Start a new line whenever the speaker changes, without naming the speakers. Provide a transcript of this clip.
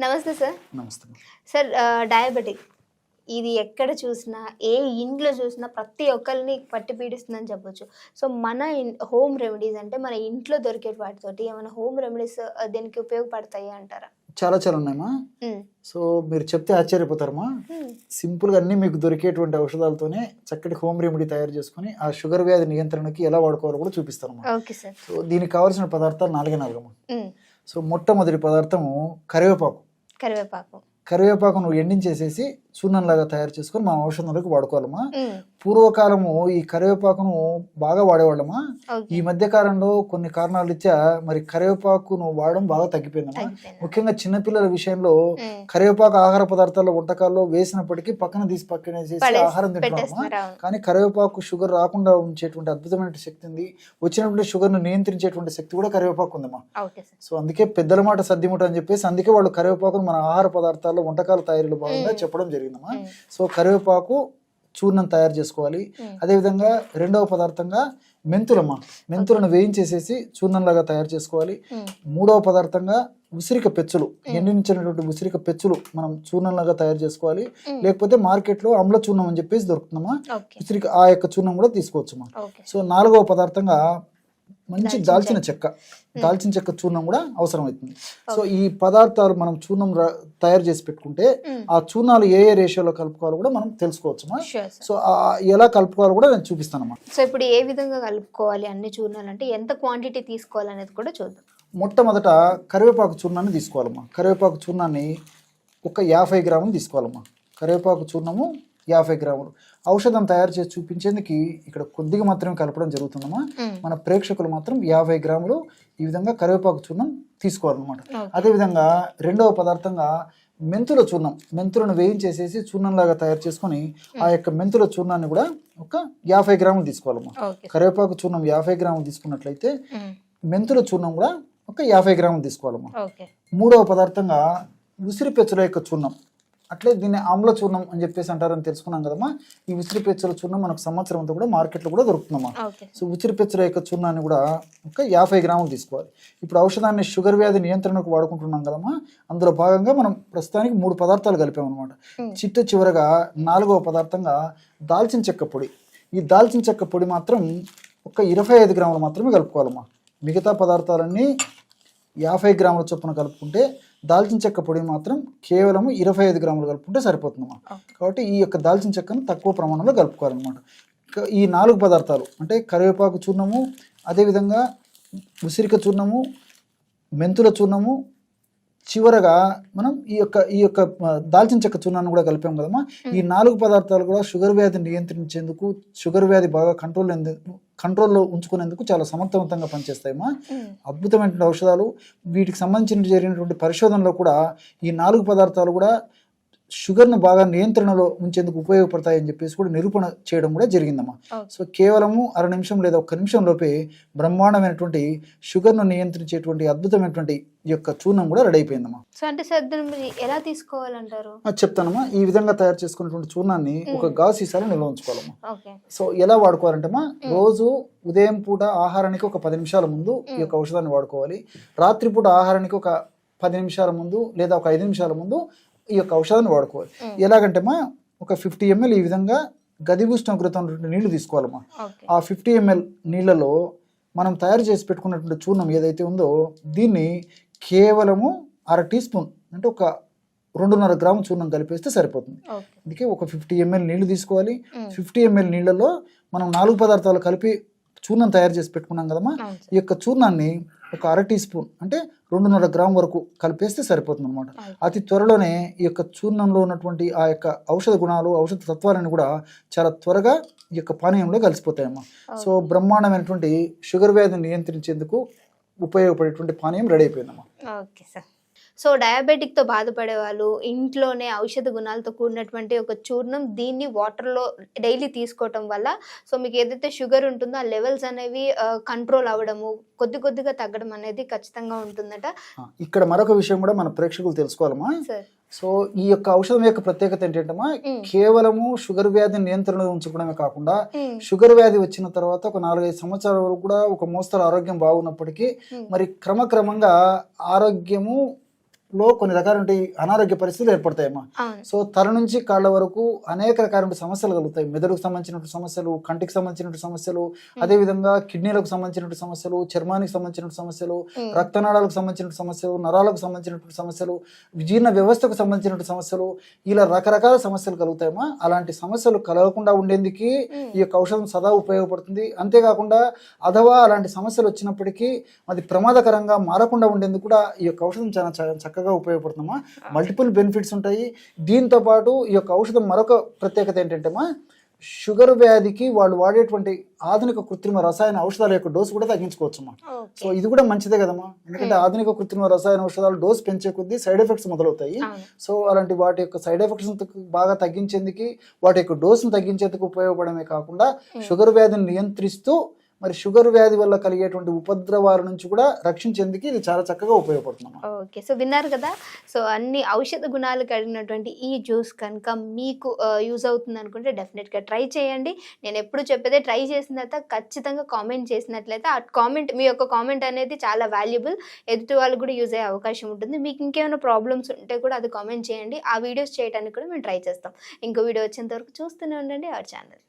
నమస్తే సార్.
నమస్తే.
Sir diabetic ఇది ఎక్కడ చూసినా, ఏ ఇంట్లో చూసినా ప్రతి ఒక్కరిని పట్టి పీడిస్తుందని చెప్పొచ్చు. సో, మన హోమ్ రెమెడీస్ అంటే మన ఇంట్లో దొరికే వాటితోటి ఏమైనా హోమ్ రెమెడీస్ దీనికి ఉపయోగపడతాయి అంటారా?
చాలా చాలా ఉన్నాయమ్మా. సో మీరు చెప్తే ఆశ్చర్యపోతారమ్మా. సింపుల్గా అన్నీ మీకు దొరికేటువంటి ఔషధాలతోనే చక్కటి హోమ్ రెమెడీ తయారు చేసుకుని ఆ షుగర్ వ్యాధి నియంత్రణకి ఎలా వాడుకోవాలో కూడా చూపిస్తారమ్మా.
Okay sir.
సో దీనికి కావాల్సిన పదార్థాలు నాలుగమ్మా. సో మొట్టమొదటి పదార్థము కరివేపాకు. కరివేపాకు నువ్వు ఎండించేసేసి చూర్ణంలాగా తయారు చేసుకొని మా ఔషధంలోకి వాడుకోవాలమ్మా. పూర్వకాలము ఈ కరివేపాకును బాగా వాడేవాళ్ళమ్మా. ఈ మధ్య కాలంలో కొన్ని కారణాల రీత్యా మరి కరివేపాకును వాడడం బాగా తగ్గిపోయిందమ్మా. ముఖ్యంగా చిన్నపిల్లల విషయంలో కరివేపాకు ఆహార పదార్థాల్లో వంటకాల్లో వేసినప్పటికీ పక్కన తీసి పక్కన వేసేసి ఆహారం తింటున్నామా. కానీ కరివేపాకు షుగర్ రాకుండా ఉంచేటువంటి అద్భుతమైన శక్తి ఉంది. వచ్చినటువంటి షుగర్ ను నియంత్రించేటువంటి శక్తి కూడా కరివేపాకు ఉందమ్మా. సో అందుకే పెద్దల మాట సద్దిముట అని చెప్పేసి అందుకే వాళ్ళు కరివేపాకును మన ఆహార పదార్థాల్లో వంటకాల తయారీలో భాగంగా చెప్పడం జరిగిందమ్మా. సో కరివేపాకు చూర్ణం తయారు చేసుకోవాలి. అదేవిధంగా రెండవ పదార్థంగా మెంతులమ్మా. మెంతులను వేయించేసేసి చూర్ణంలాగా తయారు చేసుకోవాలి. మూడవ పదార్థంగా ఉసిరిక పెచ్చులు, ఎండించినటువంటి ఉసిరిక పెచ్చులు మనం చూర్ణంలాగా తయారు చేసుకోవాలి. లేకపోతే మార్కెట్లో అమ్ల చూర్ణం అని చెప్పేసి దొరుకుతుందమ్మా. ఉసిరిక ఆ యొక్క చూర్ణం కూడా తీసుకోవచ్చమ్మా. సో నాలుగవ పదార్థంగా మంచి దాల్చిన చెక్క చూర్ణం కూడా అవసరం అవుతుంది. సో ఈ పదార్థాలు మనం చూర్ణం తయారు చేసి పెట్టుకుంటే ఆ చూర్ణాలు ఏ రేషియోలో కలుపుకోవాలో కూడా మనం తెలుసుకోవచ్చమ్మా. సో ఎలా కలుపుకోవాలో కూడా నేను చూపిస్తానమ్మా.
సో ఇప్పుడు ఏ విధంగా కలుపుకోవాలి అన్ని చూర్ణాలు అంటే ఎంత క్వాంటిటీ తీసుకోవాలనేది కూడా చూద్దాం.
మొట్టమొదట కరివేపాకు చూర్ణాన్ని తీసుకోవాలమ్మా. కరివేపాకు చూర్ణాన్ని ఒక 50 గ్రాములు తీసుకోవాలమ్మా. కరివేపాకు చూర్ణము 50 గ్రాములు. ఔషధం తయారు చేసి చూపించేందుకు ఇక్కడ కొద్దిగా మాత్రమే కలపడం జరుగుతుందమ్మా. మన ప్రేక్షకులు మాత్రం 50 గ్రాములు ఈ విధంగా కరివేపాకు చూర్ణం తీసుకోవాలన్నమాట. అదేవిధంగా రెండవ పదార్థంగా మెంతుల చూర్ణం. మెంతులను వేయించేసేసి చూర్ణంలాగా తయారు చేసుకొని ఆ యొక్క మెంతుల చూర్ణాన్ని కూడా ఒక 50 గ్రాములు తీసుకోవాలమ్మా. కరివేపాకు చూర్ణం 50 గ్రాములు తీసుకున్నట్లయితే మెంతుల చూర్ణం కూడా ఒక 50 గ్రాములు తీసుకోవాలమ్మా. మూడవ పదార్థంగా ఉసిరి పెచ్చుల యొక్క చూర్ణం, అట్లే దీన్ని ఆమ్ల చూర్ణం అని చెప్పేసి అంటారని తెలుసుకున్నాం కదమ్మా. ఈ ఉసిరి పెచ్చుల చూర్ణం మనకు సంవత్సరం అంతా కూడా మార్కెట్లో కూడా దొరుకుతుందమ్మా. సో ఉసిరి పెచ్చుల యొక్క చూర్ణాన్ని కూడా ఒక 50 గ్రాములు తీసుకోవాలి. ఇప్పుడు ఔషధాన్ని షుగర్ వ్యాధి నియంత్రణకు వాడుకుంటున్నాం కదమ్మా. అందులో భాగంగా మనం ప్రస్తుతానికి 3 పదార్థాలు కలిపామన్నమాట. చివరగా నాలుగవ పదార్థంగా దాల్చిన చెక్క పొడి. ఈ దాల్చిన చెక్క పొడి మాత్రం ఒక 25 గ్రాములు మాత్రమే కలుపుకోవాలమ్మా. మిగతా పదార్థాలన్నీ 50 గ్రాముల చొప్పున కలుపుకుంటే దాల్చిన చెక్క పొడి మాత్రం కేవలం 25 గ్రాములు కలుపుకుంటే సరిపోతుందమ్మా. కాబట్టి ఈ యొక్క దాల్చిన చెక్కను తక్కువ ప్రమాణంలో కలుపుకోవాలన్నమాట. ఈ 4 పదార్థాలు అంటే కరివేపాకు చూర్ణము, అదేవిధంగా ఉసిరిక చూర్ణము, మెంతుల చూర్ణము, చివరగా మనం ఈ యొక్క దాల్చిన చెక్క చూర్ణాన్ని కూడా కలిపాం కదమ్మా. ఈ 4 పదార్థాలు కూడా షుగర్ వ్యాధిని నియంత్రించేందుకు, షుగర్ వ్యాధి బాగా కంట్రోల్లో ఉంచుకునేందుకు చాలా సమర్థవంతంగా పనిచేస్తాయమ్మా. అద్భుతమైన ఔషధాలు. వీటికి సంబంధించిన జరిగినటువంటి పరిశోధనలో కూడా ఈ 4 పదార్థాలు కూడా షుగర్ను బాగా నియంత్రణలో ఉంచేందుకు ఉపయోగపడతాయని చెప్పేసి కూడా నిరూపణ చేయడం కూడా జరిగిందమ్మా. సో కేవలము 1/2 నిమిషం లేదా 1 నిమిషం లోపే బ్రహ్మాండమైనటువంటి షుగర్ను నియంత్రించేటువంటి అద్భుతమైనటువంటి ఈ యొక్క చూర్ణం కూడా రెడీ అయిపోయిందమ్మా.
సో అంటే సార్ ఎలా తీసుకోవాలంటారు?
చెప్తానమ్మా. ఈ విధంగా తయారు చేసుకున్నటువంటి చూర్ణాన్ని ఒక గాజు సీసాలో నిల్వ ఉంచుకోవాలమ్మా. సో ఎలా వాడుకోవాలంటేమా, రోజు ఉదయం పూట ఆహారానికి ఒక 10 నిమిషాల ముందు ఈ యొక్క ఔషధాన్ని వాడుకోవాలి. రాత్రిపూట ఆహారానికి ఒక 10 నిమిషాల ముందు లేదా ఒక 5 నిమిషాల ముందు ఈ యొక్క ఔషధాన్ని వాడుకోవాలి. ఎలాగంటేమా, ఒక 50 ml ఈ విధంగా గది ఉష్ణోగ్రత ఉన్నటువంటి నీళ్లు తీసుకోవాలమ్మా. ఆ 50 ml నీళ్లలో మనం తయారు చేసి పెట్టుకున్నటువంటి చూర్ణం ఏదైతే ఉందో దీన్ని కేవలము 1/2 టీ స్పూన్ అంటే ఒక 2.5 గ్రాము చూర్ణం కలిపేస్తే సరిపోతుంది. అందుకే ఒక 50 ml నీళ్లు తీసుకోవాలి. 50 ml నీళ్లలో మనం 4 పదార్థాలు కలిపి చూర్ణం తయారు చేసి పెట్టుకున్నాం కదమ్మా. ఈ యొక్క చూర్ణాన్ని ఒక 1/2 టీ స్పూన్ అంటే 2.5 గ్రాము వరకు కలిపేస్తే సరిపోతుంది అనమాట. అతి త్వరలోనే ఈ యొక్క చూర్ణంలో ఉన్నటువంటి ఆ యొక్క ఔషధ గుణాలు, ఔషధ తత్వాలను కూడా చాలా త్వరగా ఈ యొక్క పానీయంలో కలిసిపోతాయమ్మా. సో బ్రహ్మాండమైనటువంటి షుగర్ వ్యాధిని నియంత్రించేందుకు ఉపయోగపడేటువంటి పానీయం రెడీ అయిపోయిందమ్మా.
Okay sir. సో డయాబెటిక్తో బాధపడే వాళ్ళు ఇంట్లోనే ఔషధ గుణాలతో కూడినటువంటి ఒక చూర్ణం, దీన్ని వాటర్లో డైలీ తీసుకోవటం వల్ల సో మీకు ఏదైతే షుగర్ ఉంటుందో ఆ లెవెల్స్ అనేవి కంట్రోల్ అవ్వడము, కొద్దిగా తగ్గడం అనేది ఖచ్చితంగా ఉంటుందట.
ఇక్కడ మరొక విషయం కూడా మన ప్రేక్షకులు తెలుసుకోవాలమ్మా. సో ఈ యొక్క ఔషధం యొక్క ప్రత్యేకత ఏంటంటమ్మా, కేవలము షుగర్ వ్యాధిని నియంత్రణలో ఉంచుకోవడమే కాకుండా షుగర్ వ్యాధి వచ్చిన తర్వాత ఒక 4-5 సంవత్సరాల వరకు కూడా ఒక మోస్తరు ఆరోగ్యం బాగున్నప్పటికీ మరి క్రమక్రమంగా ఆరోగ్యము కొన్ని రకాల అనారోగ్య పరిస్థితులు ఏర్పడతాయమ్మా.
అవును.
సో తల నుంచి కాళ్ళ వరకు అనేక రకాల సమస్యలు కలుగుతాయి. మెదడుకు సంబంధించినటువంటి సమస్యలు, కంటికి సంబంధించినటువంటి సమస్యలు, అదేవిధంగా కిడ్నీలకు సంబంధించినటువంటి సమస్యలు, చర్మానికి సంబంధించినటువంటి సమస్యలు, రక్తనాళాలకు సంబంధించినటువంటి సమస్యలు, నరాలకు సంబంధించినటువంటి సమస్యలు, జీర్ణ వ్యవస్థకు సంబంధించినటువంటి సమస్యలు, ఇలా రకరకాల సమస్యలు కలుగుతాయమ్మా. అలాంటి సమస్యలు కలగకుండా ఉండేందుకు ఈ యొక్క ఔషధం సదా ఉపయోగపడుతుంది. అంతేకాకుండా అథవా అలాంటి సమస్యలు వచ్చినప్పటికీ అది ప్రమాదకరంగా మారకుండా ఉండేందుకు కూడా ఈ యొక్క ఔషధం చాలా చక్కగా ఉపయోగపడుతుందమ్మా. మల్టిపుల్ బెనిఫిట్స్ ఉంటాయి. దీంతో పాటు ఈ యొక్క ఔషధం మరొక ప్రత్యేకత ఏంటంటేమా, షుగర్ వ్యాధికి వాళ్ళు వాడేటువంటి ఆధునిక కృత్రిమ రసాయన ఔషధాల యొక్క డోసు కూడా తగ్గించుకోవచ్చమ్మా. సో ఇది కూడా మంచిదే కదమ్మా. ఎందుకంటే ఆధునిక కృత్రిమ రసాయన ఔషధాలు డోసు పెంచే కొద్దీ సైడ్ ఎఫెక్ట్స్ మొదలవుతాయి. సో అలాంటి వాటి యొక్క సైడ్ ఎఫెక్ట్స్ బాగా తగ్గించేందుకు, వాటి యొక్క డోసును తగ్గించేందుకు ఉపయోగపడమే కాకుండా షుగర్ వ్యాధిని నియంత్రిస్తూ మరి షుగర్ వ్యాధి వల్ల కలిగేటువంటి ఉపద్రవాల నుంచి కూడా రక్షించేందుకు ఇది చాలా చక్కగా ఉపయోగపడుతుంది.
ఓకే, సో విన్నారు కదా. సో అన్ని ఔషధ గుణాలు కలిగినటువంటి ఈ జ్యూస్ కనుక మీకు యూజ్ అవుతుంది అనుకుంటే డెఫినెట్గా ట్రై చేయండి. నేను ఎప్పుడు చెప్పేదే, ట్రై చేసిన తర్వాత ఖచ్చితంగా కామెంట్ చేసినట్లయితే ఆ కామెంట్, మీ యొక్క కామెంట్ అనేది చాలా వాల్యుబుల్, ఎదుటి వాళ్ళకు కూడా యూజ్ అయ్యే అవకాశం ఉంటుంది. మీకు ఇంకేమైనా ప్రాబ్లమ్స్ ఉంటే కూడా అది కామెంట్ చేయండి. ఆ వీడియోస్ చేయడానికి కూడా మేము ట్రై చేస్తాం. ఇంకో వీడియో వచ్చేంత వరకు చూస్తూనే ఉండండి అవర్ ఛానల్.